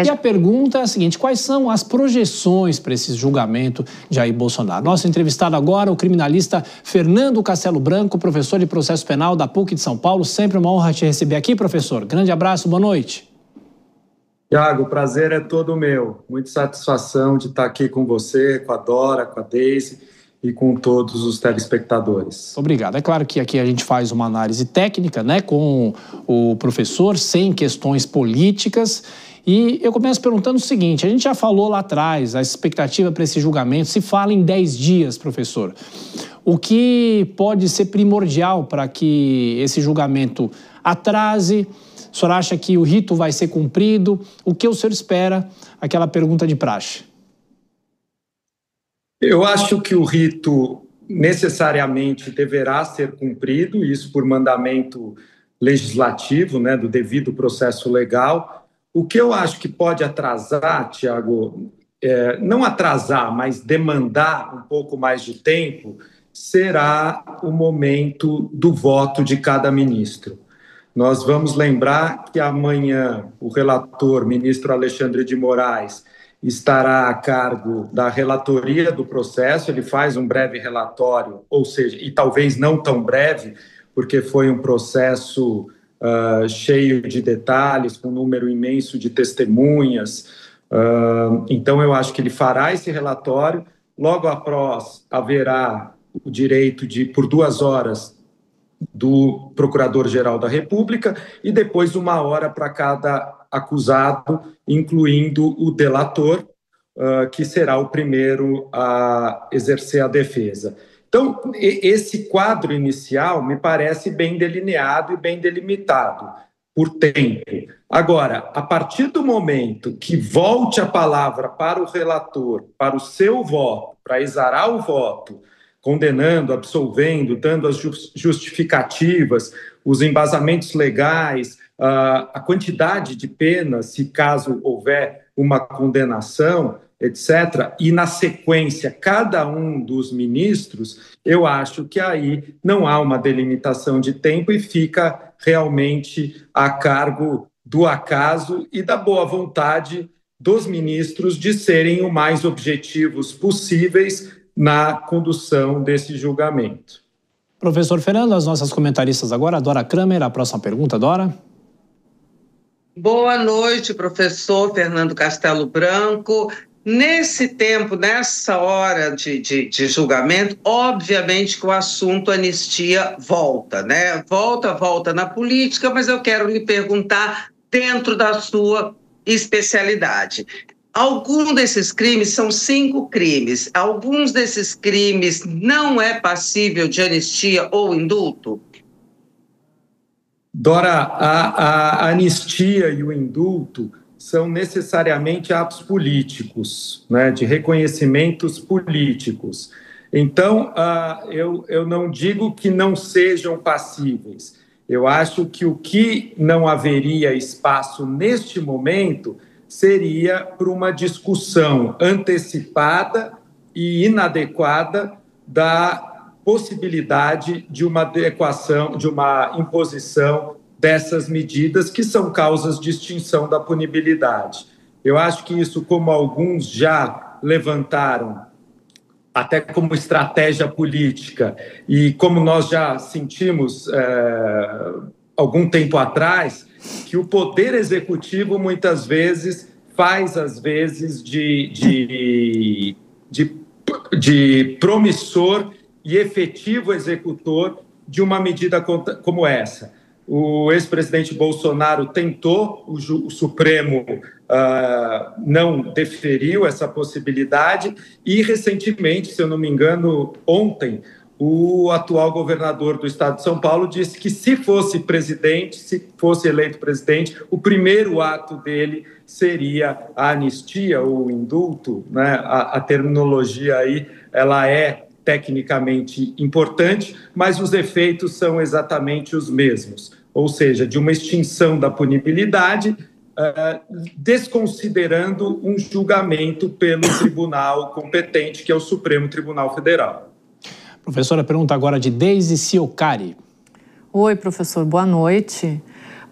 E a pergunta é a seguinte: quais são as projeções para esse julgamento de Jair Bolsonaro? Nosso entrevistado agora, o criminalista Fernando Castelo Branco, professor de processo penal da PUC de São Paulo. Sempre uma honra te receber aqui, professor. Grande abraço, boa noite. Tiago, o prazer é todo meu. Muita satisfação de estar aqui com você, com a Dora, com a Deise e com todos os telespectadores. Obrigado. É claro que aqui a gente faz uma análise técnica, né, com o professor, sem questões políticas. E eu começo perguntando o seguinte: a gente já falou lá atrás, a expectativa para esse julgamento se fala em 10 dias, professor. O que pode ser primordial para que esse julgamento atrase? O senhor acha que o rito vai ser cumprido? O que o senhor espera? Aquela pergunta de praxe. Eu acho que o rito necessariamente deverá ser cumprido, isso por mandamento legislativo, né, do devido processo legal. O que eu acho que pode atrasar, Tiago, não atrasar, mas demandar um pouco mais de tempo, será o momento do voto de cada ministro. Nós vamos lembrar que amanhã o relator, ministro Alexandre de Moraes, estará a cargo da relatoria do processo. Ele faz um breve relatório, ou seja, e talvez não tão breve, porque foi um processo cheio de detalhes, com um número imenso de testemunhas. Então, eu acho que ele fará esse relatório. Logo após, haverá o direito de, por 2 horas, do Procurador-Geral da República e depois 1 hora para cada acusado, incluindo o delator, que será o primeiro a exercer a defesa. Então, esse quadro inicial me parece bem delineado e bem delimitado por tempo. Agora, a partir do momento que volte a palavra para o relator, para o seu voto, para exarar o voto, condenando, absolvendo, dando as justificativas, os embasamentos legais, a quantidade de penas, se caso houver uma condenação, etc., e na sequência cada um dos ministros, eu acho que aí não há uma delimitação de tempo e fica realmente a cargo do acaso e da boa vontade dos ministros de serem o mais objetivos possíveis na condução desse julgamento. Professor Fernando, as nossas comentaristas agora, a Dora Kramer, a próxima pergunta, Dora. Boa noite, professor Fernando Castelo Branco. Nesse tempo, nessa hora de julgamento, obviamente que o assunto anistia volta, né? Volta na política, mas eu quero lhe perguntar dentro da sua especialidade. Alguns desses crimes são 5 crimes. Alguns desses crimes não é passível de anistia ou indulto? Dora, a anistia e o indulto são necessariamente atos políticos, né, de reconhecimentos políticos. Então, eu não digo que não sejam passíveis. Eu acho que o que não haveria espaço neste momento seria para uma discussão antecipada e inadequada da possibilidade de uma adequação, de uma imposição dessas medidas que são causas de extinção da punibilidade. Eu acho que isso, como alguns já levantaram, até como estratégia política, e como nós já sentimos algum tempo atrás, que o poder executivo muitas vezes faz, às vezes, de promissor e efetivo executor de uma medida como essa. O ex-presidente Bolsonaro tentou, o Supremo não deferiu essa possibilidade e, recentemente, se eu não me engano, ontem, o atual governador do estado de São Paulo disse que se fosse presidente, se fosse eleito presidente, o primeiro ato dele seria a anistia ou o indulto, né? A terminologia aí, ela é tecnicamente importante, mas os efeitos são exatamente os mesmos, ou seja, de uma extinção da punibilidade, desconsiderando um julgamento pelo tribunal competente, que é o Supremo Tribunal Federal. Professora, pergunta agora de Deise Ciocari. Oi, professor, boa noite.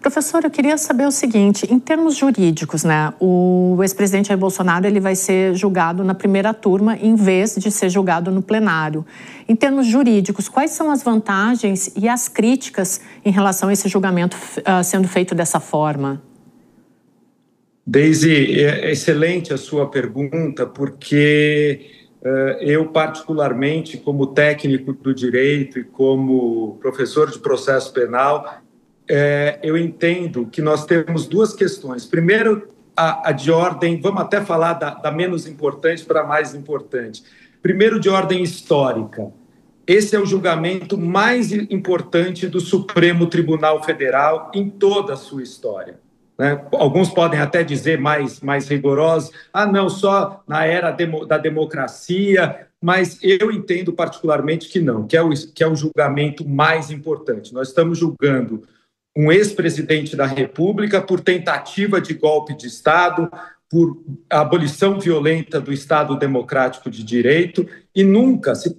Professor, eu queria saber o seguinte, em termos jurídicos, né, o ex-presidente Jair Bolsonaro ele vai ser julgado na primeira turma em vez de ser julgado no plenário. Em termos jurídicos, quais são as vantagens e as críticas em relação a esse julgamento sendo feito dessa forma? Daisy, é excelente a sua pergunta, porque eu, particularmente, como técnico do direito e como professor de processo penal, eu entendo que nós temos duas questões. Primeiro, a de ordem, vamos até falar da menos importante para a mais importante. Primeiro, de ordem histórica. Esse é o julgamento mais importante do Supremo Tribunal Federal em toda a sua história. Né? Alguns podem até dizer mais rigorosos, não, só na era da democracia, mas eu entendo particularmente que não, que é o julgamento mais importante. Nós estamos julgando um ex-presidente da República por tentativa de golpe de Estado, por abolição violenta do Estado Democrático de Direito, e nunca se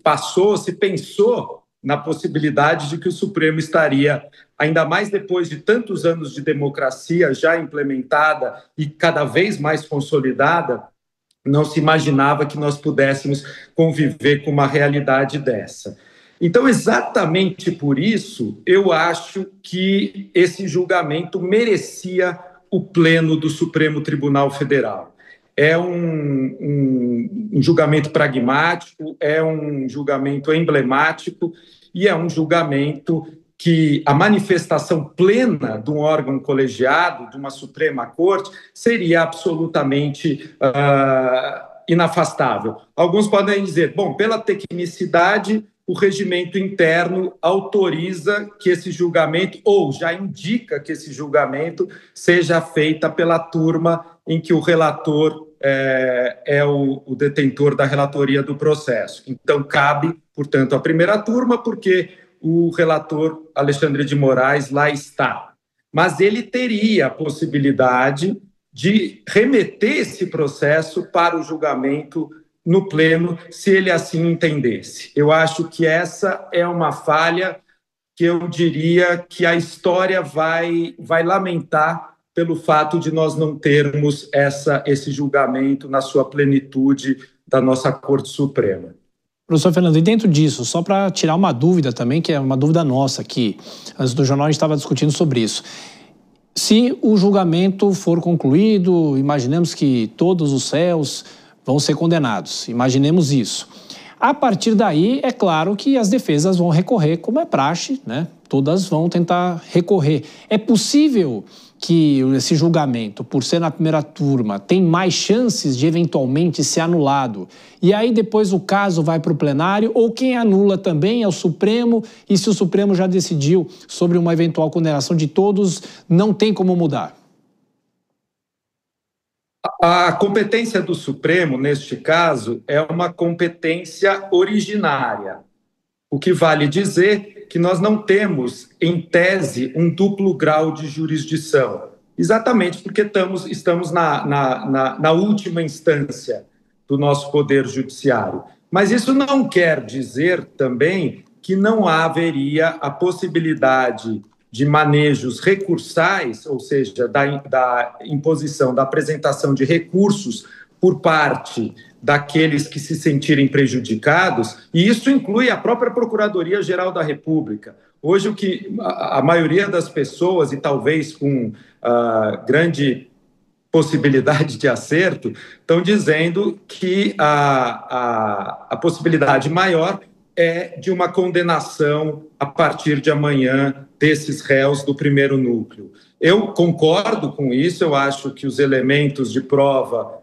pensou na possibilidade de que o Supremo estaria, ainda mais depois de tantos anos de democracia já implementada e cada vez mais consolidada, não se imaginava que nós pudéssemos conviver com uma realidade dessa. Então, exatamente por isso, eu acho que esse julgamento merecia o pleno do Supremo Tribunal Federal. É um julgamento pragmático, é um julgamento emblemático e é um julgamento que a manifestação plena de um órgão colegiado, de uma Suprema Corte, seria absolutamente inafastável. Alguns podem dizer, bom, pela tecnicidade, o regimento interno autoriza que esse julgamento, ou já indica que esse julgamento seja feita pela turma em que o relator é o detentor da relatoria do processo. Então, cabe, portanto, a primeira turma, porque o relator Alexandre de Moraes lá está. Mas ele teria a possibilidade de remeter esse processo para o julgamento no pleno, se ele assim entendesse. Eu acho que essa é uma falha que eu diria que a história vai lamentar pelo fato de nós não termos esse julgamento na sua plenitude da nossa Corte Suprema. Professor Fernando, e dentro disso, só para tirar uma dúvida também, que é uma dúvida nossa aqui, antes do jornal a gente estava discutindo sobre isso. Se o julgamento for concluído, imaginemos que todos os réus vão ser condenados, imaginemos isso. A partir daí, é claro que as defesas vão recorrer, como é praxe, né? Todas vão tentar recorrer. É possível que esse julgamento, por ser na primeira turma, tem mais chances de eventualmente ser anulado. E aí depois o caso vai para o plenário, ou quem anula também é o Supremo, e se o Supremo já decidiu sobre uma eventual condenação de todos, não tem como mudar. A competência do Supremo, neste caso, é uma competência originária, o que vale dizer que nós não temos, em tese, um duplo grau de jurisdição, exatamente porque estamos na última instância do nosso poder judiciário. Mas isso não quer dizer também que não haveria a possibilidade de manejos recursais, ou seja, da imposição, da apresentação de recursos por parte daqueles que se sentirem prejudicados, e isso inclui a própria Procuradoria-Geral da República. Hoje, o que a maioria das pessoas, e talvez com grande possibilidade de acerto, estão dizendo que a possibilidade maior é de uma condenação a partir de amanhã desses réus do primeiro núcleo. Eu concordo com isso, eu acho que os elementos de prova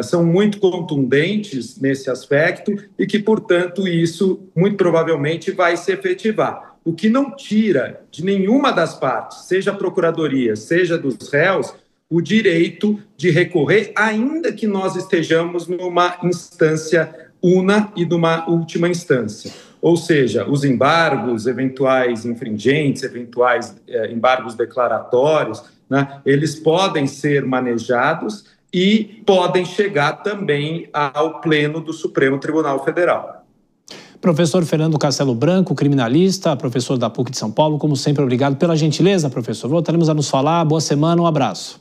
são muito contundentes nesse aspecto e que, portanto, isso muito provavelmente vai se efetivar. O que não tira de nenhuma das partes, seja a Procuradoria, seja dos réus, o direito de recorrer, ainda que nós estejamos numa instância una e numa última instância. Ou seja, os embargos, eventuais infringentes, eventuais embargos declaratórios, né, eles podem ser manejados e podem chegar também ao pleno do Supremo Tribunal Federal. Professor Fernando Castelo Branco, criminalista, professor da PUC de São Paulo, como sempre, obrigado pela gentileza, professor. Voltaremos a nos falar. Boa semana, um abraço.